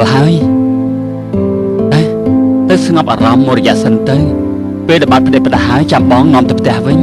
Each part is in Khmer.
ល់ហើយទៅស្ងប់អារម្មណ៍មួយរយៈសិនទៅពេលដែលបាត់ផ្ដេសផ្ដាស់ហើយចាំបងនាំទៅផ្ទះវិញ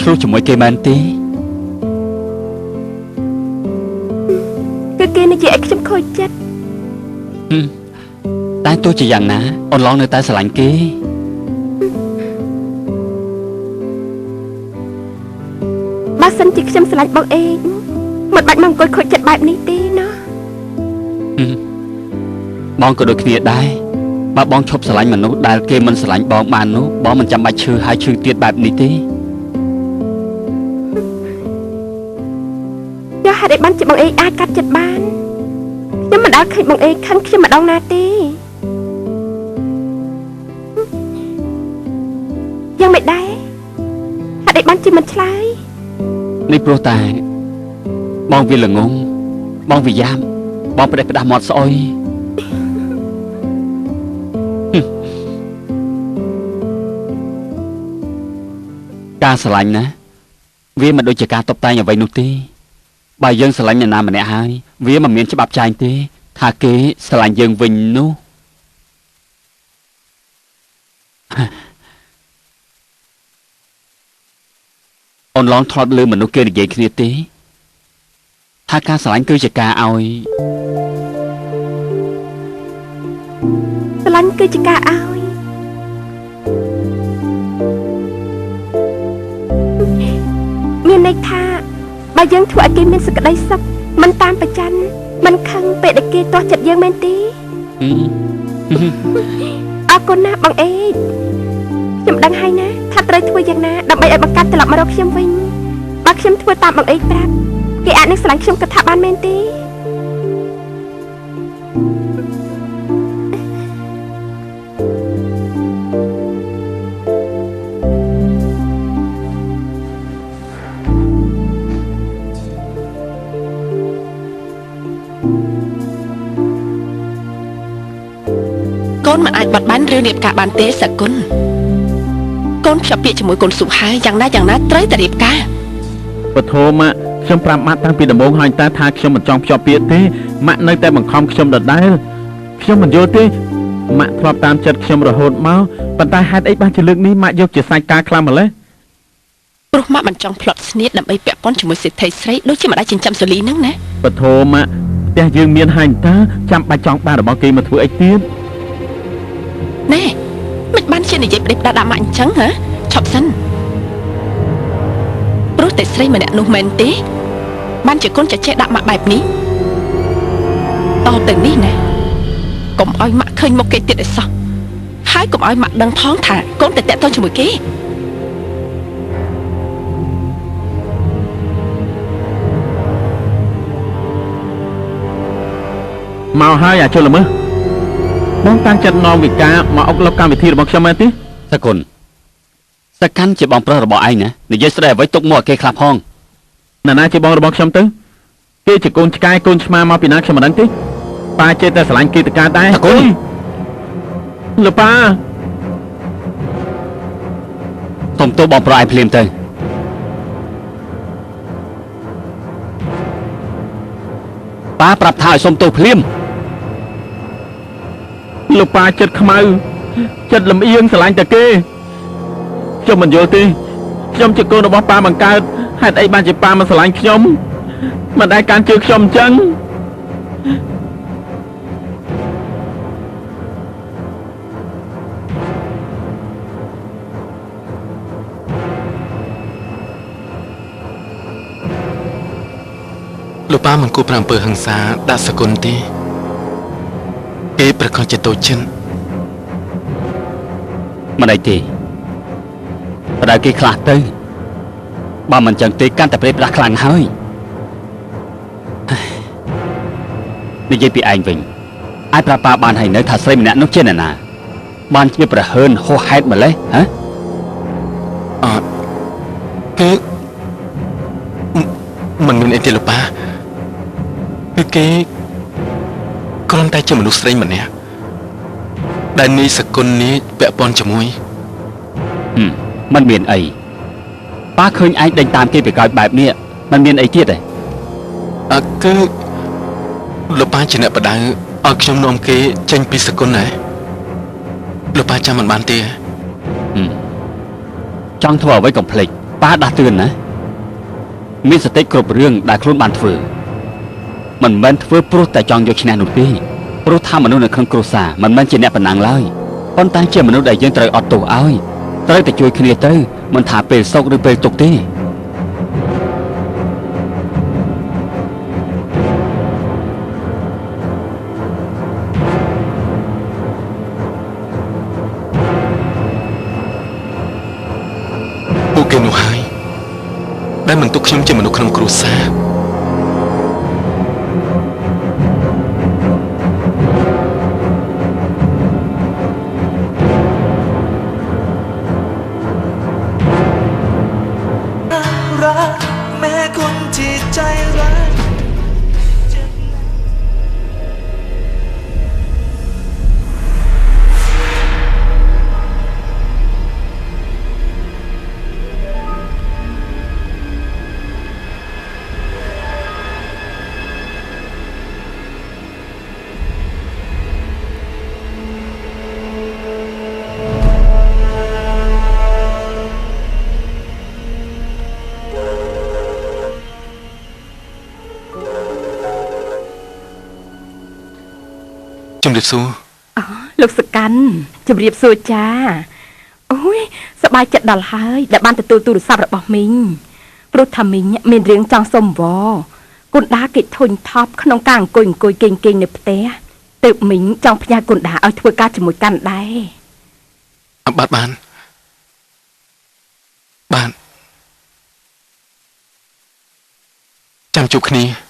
ឆ្លោះជាមួយគេមែនទេគឺគេនិយាយឲ្យខ្ញុំខូចចិត្តតែទោះជាយ៉ាងណាអូនឡងនៅតែស្រឡាញ់គេបើសិនជាខ្ញុំស្រឡាញ់បងអេងមិនបាច់មកអង្គុយខូចចិត្តបែបនេះទេណាបងក៏ដូចគ្នាដែរបើបងឈប់ស្រឡាញ់មនុស្សដែលគេមិនស្រឡាញ់បងបាននោះបងមិនចាំបាច់ឈឺហើយឈឺទៀតបែបនេះទេហេតុអីបានជាបងអេងអាចកាត់ចិត្តបានខ្ញុំមិនដែលឃើញបងអេងខឹងខ្ញុំម្ដងណាទេយ៉ាងមិនដែរហេតុអីបានជាមិនឆ្លើយនេះព្រោះតែបងវាល្ងងបងវាយ៉ាមបងផ្ដេសផ្ដាស់មាត់ស្អុយការស្រឡាញ់ណាវាមិនដូចជាការតុបតែងអ្វីនោះទេបើយើងស្រឡាញ់អ្នកណាម្នាក់ហើយវាមិនមានច្បាប់ចែងទេថាគេស្រឡាញ់យើងវិញនោះអូនឡងធ្លាប់ឮមនុស្សគេនិយាយគ្នាទេថាការស្រឡាញ់គឺជាការឲ្យស្រឡាញ់គឺជាការឲ្យមានន័យថាបើយើងធ្វើឲ្យគេមានសេចក្តីសុខមិនតាមប្រច័ណ្ឌមិនខឹងពេលដែលគេទាស់ចិត្តយើងមែនទេអរគុណណាបងអេងខ្ញុំដឹងហើយណាថាត្រូវធ្វើយ៉ាងណាដើម្បីឲ្យបង្កើតត្រឡប់មករកខ្ញុំវិញបើខ្ញុំធ្វើតាមបងអេងប្រាប់គេអាចនឹងស្រឡាញ់ខ្ញុំគិតថាបានមែនទេកូនមិនអាចបត់បានរឿងរៀបការបានទេសគុណកូនភ្ជាប់ពាក្យជាមួយកូនសុខហើយយ៉ាងណាត្រូវតែរៀបការពធម៉ាក់ខ្ញុំប្រាប់ម៉ាក់តាំងពីដំបូងហើយតែថាខ្ញុំមិនចង់ភ្ជាប់ពាក្យទេម៉ាក់នៅតែបង្ខំខ្ញុំដដែលខ្ញុំមិនយល់ទេម៉ាក់ធ្លាប់តាមចិត្តខ្ញុំរហូតមកប៉ុន្តែហេតុអីបានជាលើកនេះម៉ាក់យកជាសាច់ការខ្លាំងម្ល៉េះព្រោះម៉ាក់មិនចង់ផ្លត់ស្នៀតដើម្បីពាក់ព័ន្ធជាមួយសេដ្ឋីស្រីដូចជាម្ដាយចិញ្ចឹមសូលីហ្នឹងណាពធម៉ាក់ផ្ទះយើងមានហើយតាចាំបាច់ចង់បានរបស់គេមកធ្វើអីទៀតណែមិនបានជានិយាយប្តេជ្ញាដាក់ម៉ាក់អញ្ចឹងហ៎ឈប់សិនព្រោះតែស្រីម្នាក់នោះមែនទេបានជាកូនចេះដាក់ម៉ាក់បែបនេះតទៅនេះណាកុំឲ្យម៉ាក់ឃើញមុខគេទៀតឲ្យសោះហើយកុំឲ្យម៉ាក់ដឹងផងថាកូនតែតាក់ទងជាមួយគេមកហើយអាជុលល្មើសបងតាំងចិត្តនាំវិការមកអុកលុកកម្មវិធីរបស់ខ្ញុំមែនទេសគុណសកាន់ជាបងប្រុសរបស់ឯងណានិយាយស្ដីអ្វីទុកមកឲ្យគេខ្លះផងណាជាបងរបស់ខ្ញុំទៅគេជាកូនឆ្កែកូនឆ្មាមកពីណាខ្ញុំមិនដឹងទេប៉ាចេះតែស្រឡាញ់គេតកាដែរសគុណលប៉ាសុំទោសបងប្រុសឯងភ្លាមទៅប៉ាប្រាប់ថាឲ្យសុំទោសភ្លាមលោកប៉ាចិត្តខ្មៅចិត្តលំអៀងស្រឡាញ់តែគេខ្ញុំមិនយល់ទេខ្ញុំជាកូនរបស់ប៉ាបង្កើតហេតុអីបានជាប៉ាមិនស្រឡាញ់ខ្ញុំមិនដែលកាន់ជើងខ្ញុំអញ្ចឹង លោកប៉ាមិនគួរប្រាំអំពើហិង្សាដាក់សគុណទេគេប្រកាសជាតូចចិនមិនអីទេបដៅគេខ្លះទៅបើមិនចឹងទេកាន់តែប្រេះផ្ដាស់ខ្លាំងហើយនិយាយពីឯងវិញអាចប្រាប់ប៉ាបានហើយនៅថាស្រីម្នាក់នោះជាអ្នកណាបានជាប្រហើនហួសហេតុម្លេះហ៎អត់គឺមិនមានអីទេលោកប៉ាគឺគេគ្រាន់តែជាមនុស្សស្រីម្នាក់ដែលនីសគុណនេះពាក់ព័ន្ធជាមួយมันមានអីប៉ាឃើញឯងដេញតាមគេប្រកោតបែបនេះมันមានអីទៀតទេគឺលោកប៉ាជាអ្នកបដៅឲ្យខ្ញុំនាំគេចេញពីសគុណណាលោកប៉ាចាំមិនបានទេចង់ធ្វើអ្វីកុំភ្លេចប៉ាដាស់តឿនណាមានសតិគ្រប់រឿងដែលខ្លួនបានធ្វើមិនមែនធ្វើព្រោះតែចង់យកឈ្នះនោះទេព្រោះថាមនុស្សនៅក្នុងគ្រួសារមិនមែនជាអ្នកប៉ុណ្ណាឡើយប៉ុន្តែជាមនុស្សដែលយើងត្រូវអត់ទោសឲ្យត្រូវតែជួយគ្នាទៅមិនថាពេលសុខឬពេលទុក្ខទេពួកគេនោះហើយដែលមិនទុកខ្ញុំជាមនុស្សក្នុងគ្រួសារជំរាបសួរលោកសកាន់ជំរាបសួរចាអូយសប្បាយចិត្តដល់ហើយដែលបានទទួលទូរស័ព្ទរបស់មីងព្រោះថាមីងមានរឿងចង់សុំវគុណដាគេធុញថប់ក្នុងការអង្គុយគេងនៅផ្ទះទើបមីងចង់ផ្ញើគុណដាឲ្យធ្វើការជាមួយកាន់ដែរបានចាំជួបគ្នា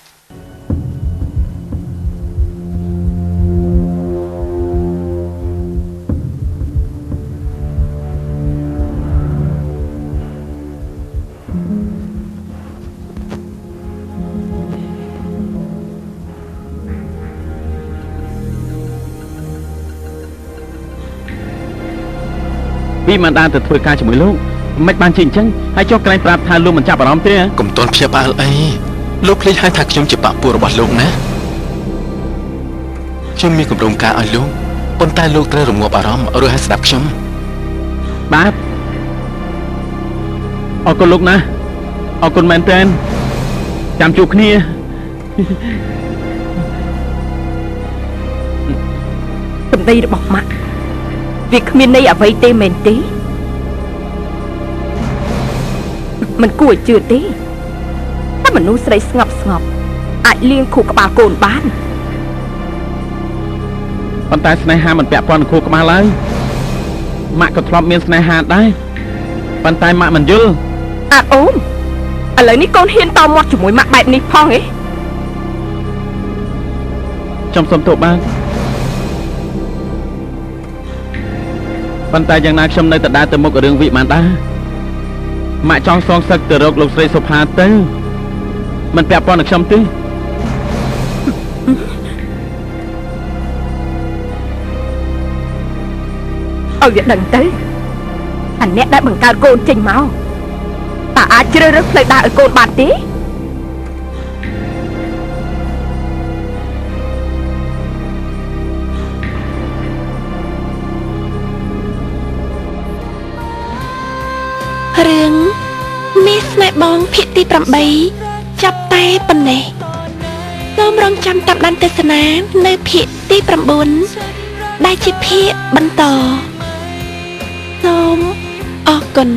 ពីមិនបានទៅធ្វើការជាមួយលោកមិនបានជាអញ្ចឹងហើយចុះក្រែងប្រាប់ថាលោកមិនចាប់អារម្មណ៍ទេកុំតន់ភ្ញាក់ផ្អើលអីលោកភ្លេចហើយថាខ្ញុំជាបាក់ពួករបស់លោកណាខ្ញុំមានគម្រោងការឲ្យលោកប៉ុន្តែលោកត្រូវរងាប់អារម្មណ៍ឬឲ្យស្ដាប់ខ្ញុំបាទអរគុណលោកណាអរគុណមែនតើចាំជួបគ្នាសម្ដីរបស់ម៉ាក់វាគ្មានន័យអ្វីទេមែនទេមិនគួរជឿទេតែមនុស្សស្រីស្ងប់អាចលៀងខួរក្បាលកូនបានប៉ុន្តែស្នេហាមិនពាក់ព័ន្ធនឹងខួរក្បាលឡើយម៉ាក់ក៏ធ្លាប់មានស្នេហាដែរប៉ុន្តែម៉ាក់មិនយល់អាអូនឥឡូវនេះកូនហ៊ានតមាត់ជាមួយម៉ាក់បែបនេះផងហ៎ខ្ញុំសុំទោសបាទប៉ុន្តែយ៉ាងណាខ្ញុំនៅតែដើរទៅមុខរឿងវិមានដែរម៉ាក់ចង់សងសឹកទៅរកលោកស្រីសុផាទៅមិនពាក់ព័ន្ធនឹងខ្ញុំទេឲ្យវាដឹងទៅអាអ្នកដែលបង្កើតកូនចេញមកតើអាចជ្រើសរើសផ្លូវដើរឲ្យកូនបានទេរឿងមាសស្នេហ៍បងភាគទី8ចាប់តែប៉ុណ្ណេះសូមរងចាំតាមដានទស្សនានៅភាគទី9ដែលជាភាគបន្តសូមអរគុណ